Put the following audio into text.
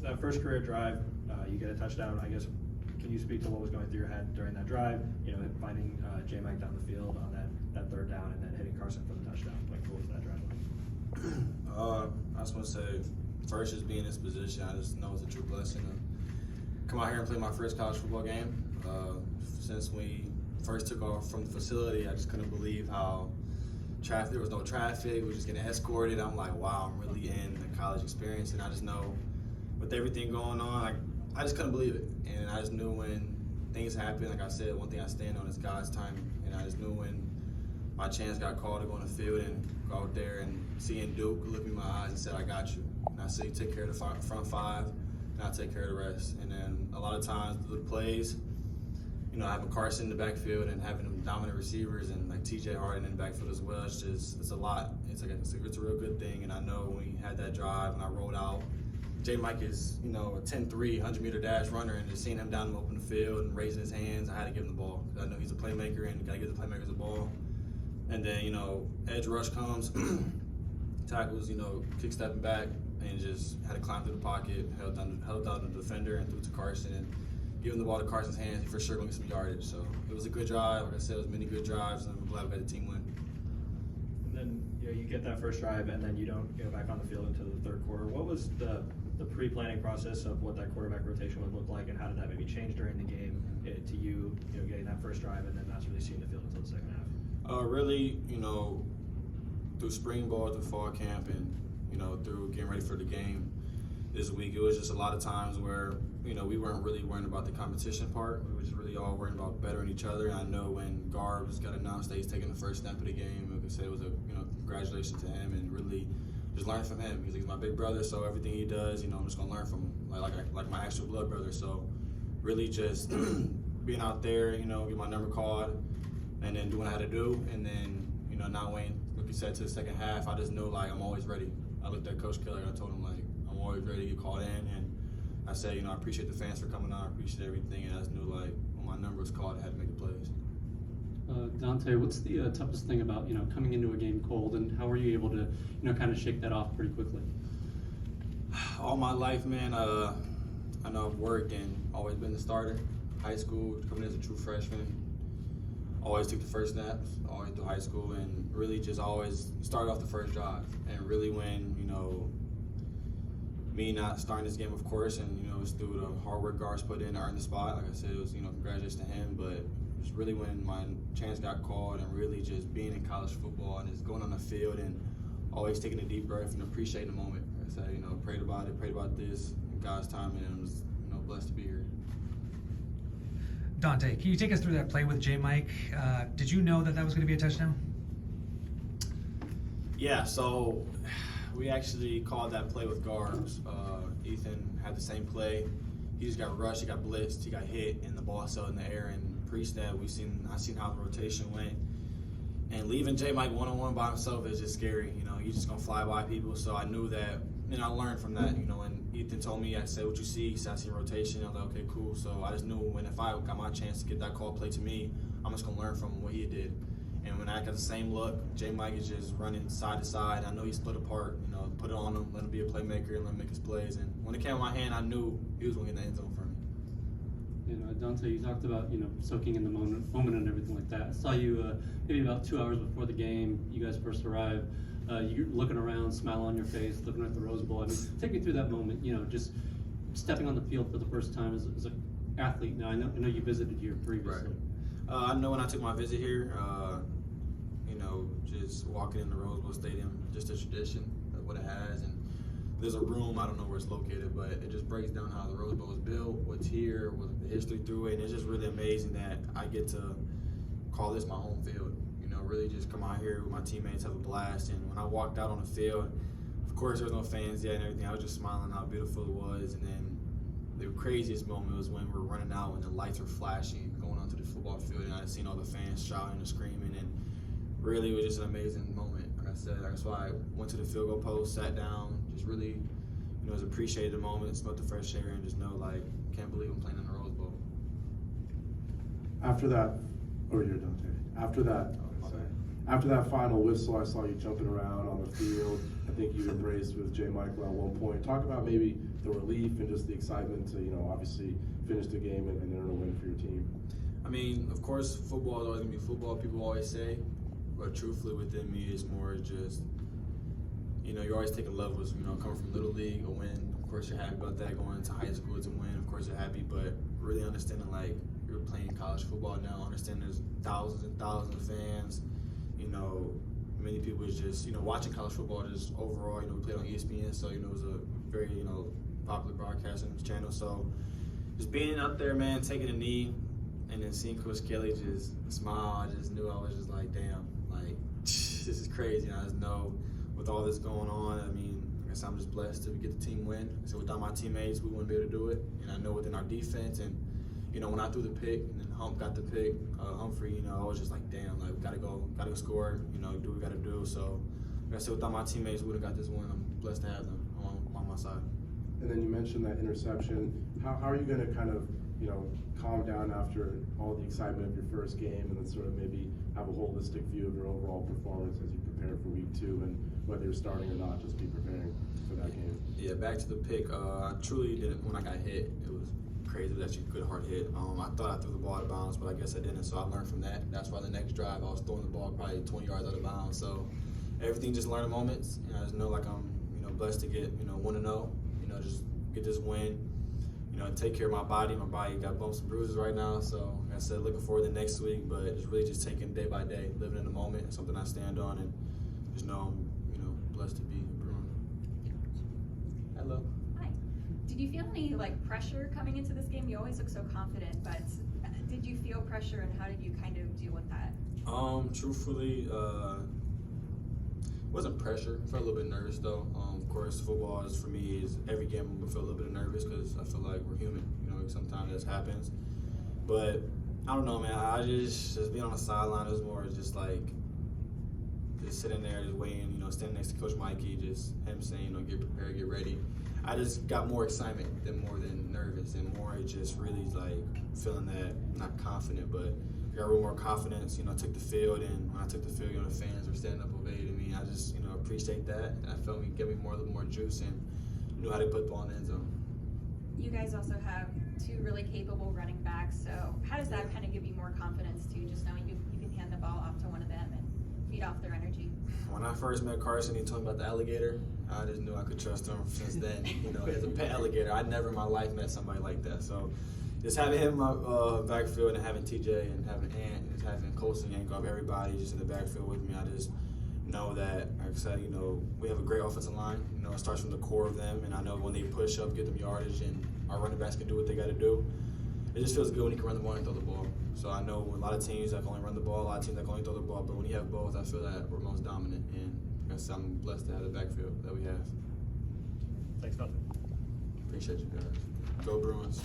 that first career drive, you get a touchdown. I guess, can you speak to what was going through your head during that drive? You know, finding J. Mike down the field on that third down and then hitting Carson for the touchdown. Like, what was that drive like? I just want to say, first, just being in this position, I just know it's a true blessing to come out here and play my first college football game. Since we first took off from the facility, I just couldn't believe how there was no traffic. We were just getting escorted. I'm like, wow, I'm really in the college experience. And I just know with everything going on, I just couldn't believe it. And I just knew when things happen, like I said, one thing I stand on is God's timing. And I just knew when my chance got called to go on the field and go out there and seeing Duke look me in my eyes and said, I got you. And I said, you take care of the front five, and I'll take care of the rest. And then a lot of times through the plays, you know, having Carson in the backfield and having them dominant receivers and like TJ Harden in the backfield as well, it's a lot. It's a real good thing. And I know when we had that drive and I rolled out, J. Mike is, you know, a 10-3, 100-meter dash runner, and just seeing him down the open field and raising his hands, I had to give him the ball. I know he's a playmaker and you got to give the playmakers the ball. And then, you know, edge rush comes, tackles, you know, kick stepping back, and just had to climb through the pocket, held down the defender and threw it to Carson. And giving the ball to Carson's hands, he for sure going to get some yardage. So it was a good drive. Like I said, it was many good drives, and I'm glad we got the team win. And then, you know, you get that first drive, and then you don't go back on the field until the third quarter. What was the pre-planning process of what that quarterback rotation would look like, and how did that maybe change during the game to you know, getting that first drive and then not really seeing the field until the second half? Really, you know, through spring ball, through fall camp, and, you know, through getting ready for the game this week, it was just a lot of times where, you know, we weren't really worrying about the competition part. We were just really all worrying about bettering each other. And I know when Garbs got announced that he's taking the first snap of the game, like I said, it was congratulations to him, and really just learn from him because he's my big brother. So everything he does, you know, I'm just gonna learn from him, like my actual blood brother. So really just being out there, you know, get my number called, and then doing what I had to do, and then, you know, not waiting, like you said, to the second half. I just know, like, I'm always ready. I looked at Coach Keller and I told him, like, I'm always ready to get called in, and I said, you know, I appreciate the fans for coming on, I appreciate everything, and I just knew, like, when my number was called, I had to make the plays. Dante, what's the toughest thing about, you know, coming into a game cold, and how were you able to, you know, kind of shake that off pretty quickly? All my life, man, I know I've worked and always been the starter. High school, coming as a true freshman, always took the first snaps, always through high school, and really just always started off the first drive. And really when, you know, me not starting this game, of course, and, you know, it's through the hard work Garbs put in to earn the spot. Like I said, it was, you know, congratulations to him, but it was really when my chance got called and really just being in college football and just going on the field and always taking a deep breath and appreciating the moment. Like I said, you know, prayed about this, in God's time, and I was, you know, blessed to be here. Dante, can you take us through that play with J. Mike? Did you know that was going to be a touchdown? Yeah, so we actually called that play with Garbs. Ethan had the same play. He just got rushed, he got blitzed, he got hit, and the ball sailed in the air. And pre-snap, I seen how the rotation went. And leaving J. Mike one-on-one by himself is just scary. You know, he's just gonna fly by people. So I knew that, and I learned from that. You know, when Ethan told me, I said, "What you see?" He said, "I see rotation." I was like, "Okay, cool." So I just knew if I got my chance to get that call play to me, I'm just gonna learn from what he did. And when I got the same look, J. Mike is just running side to side. I know he split apart. You know, put it on him, let him be a playmaker, and let him make his plays. And when it came in my hand, I knew he was gonna get in the end zone for me. You know, Dante, you talked about, you know, soaking in the moment and everything like that. I saw you maybe about 2 hours before the game, you guys first arrived. You're looking around, smile on your face, looking at the Rose Bowl. I mean, take me through that moment, you know, just stepping on the field for the first time as an athlete. Now, I know you visited here previously. Right. I know when I took my visit here, you know, just walking in the Rose Bowl Stadium, just a tradition of what it has. And there's a room, I don't know where it's located, but it just breaks down how the Rose Bowl was built, what's here, what the history through it. And it's just really amazing that I get to call this my home field. You know, really just come out here with my teammates, have a blast. And when I walked out on the field, of course there was no fans yet and everything. I was just smiling how beautiful it was. And then the craziest moment was when we were running out and the lights were flashing, going onto the football field, and I seen all the fans shouting and screaming. And really, it was just an amazing moment. Like I said, that's why I went to the field goal post, sat down, just really, you know, just appreciated the moment, smelled the fresh air, and just know, like, can't believe I'm playing in the Rose Bowl. After that, you're Dante. After that, After that final whistle, I saw you jumping around on the field. I think you embraced with J. Michael at one point. Talk about maybe the relief and just the excitement to, obviously finish the game and earn a win for your team. I mean, of course, football is always going to be football, people always say. But truthfully, within me, it's more just, you're always taking levels, coming from Little League, a win. Of course, you're happy about that. Going into high school, it's a win. Of course, you're happy. But really understanding, like, you're playing college football now, understanding there's thousands and thousands of fans. Many people is just, watching college football just overall, we played on ESPN, so, it was a very, popular broadcasting channel. So just being up there, man, taking a knee, and then seeing Coach Kelly just smile, I just knew I was just like, damn, like, this is crazy. I just know with all this going on, I mean, I guess I'm just blessed to get the team win. So without my teammates, we wouldn't be able to do it. And I know within our defense and, when I threw the pick and then Hump got the pick, Humphrey, I was just like, damn, like, we gotta go score, do what we gotta do. So, like I said, without my teammates, we would have got this win. I'm blessed to have them on my side. And then you mentioned that interception. How are you going to kind of, calm down after all the excitement of your first game and then sort of maybe have a holistic view of your overall performance as you prepare for week 2 and whether you're starting or not, just be preparing for that game? Yeah, back to the pick. I truly didn't, when I got hit, it was crazy. It was actually a good hard hit. I thought I threw the ball out of bounds, but I guess I didn't, so I learned from that. That's why the next drive I was throwing the ball probably 20 yards out of bounds. So everything just learning moments, and I just know like I'm blessed to get 1-0, just get this win, take care of my body. My body got bumps and bruises right now, so like I said, looking forward to next week, but it's really just taking day by day, living in the moment, something I stand on, and just know I'm blessed to be a Bruin. Hello. Did you feel any pressure coming into this game? You always look so confident, but did you feel pressure, and how did you kind of deal with that? Truthfully, wasn't pressure. I felt a little bit nervous though. Of course, football is for me is every game I'm gonna feel a little bit nervous because I feel like we're human. Sometimes this happens, but I don't know, man. I just being on the sideline is more just like just sitting there, just waiting. Standing next to Coach Mikey, just him saying, get prepared, get ready. I just got more excitement more than nervous, and more just really like feeling that not confident, but got a little more confidence. Took the field, and when I took the field, the fans were standing up ovation me. I just appreciate that, and I felt it gave me a little more juice and knew how to put the ball in the end zone. You guys also have 2 really capable running backs, so how does that kind of give you more confidence to just knowing you can hand the ball off to one of them and feed off their energy? When I first met Carson, he told me about the alligator. I just knew I could trust him since then. As a pet alligator, I'd never in my life met somebody like that. So just having him in my backfield and having TJ and having Ant and having Colson Yank up, everybody just in the backfield with me, I just know that, like I said, we have a great offensive line. It starts from the core of them, and I know when they push up, get them yardage, and our running backs can do what they got to do. It just feels good when you can run the ball and throw the ball. So I know a lot of teams that can only run the ball, a lot of teams that can only throw the ball, but when you have both, I feel that we're most dominant, and like I said, I'm blessed to have the backfield that we have. Thanks, Dante. Appreciate you guys. Go Bruins.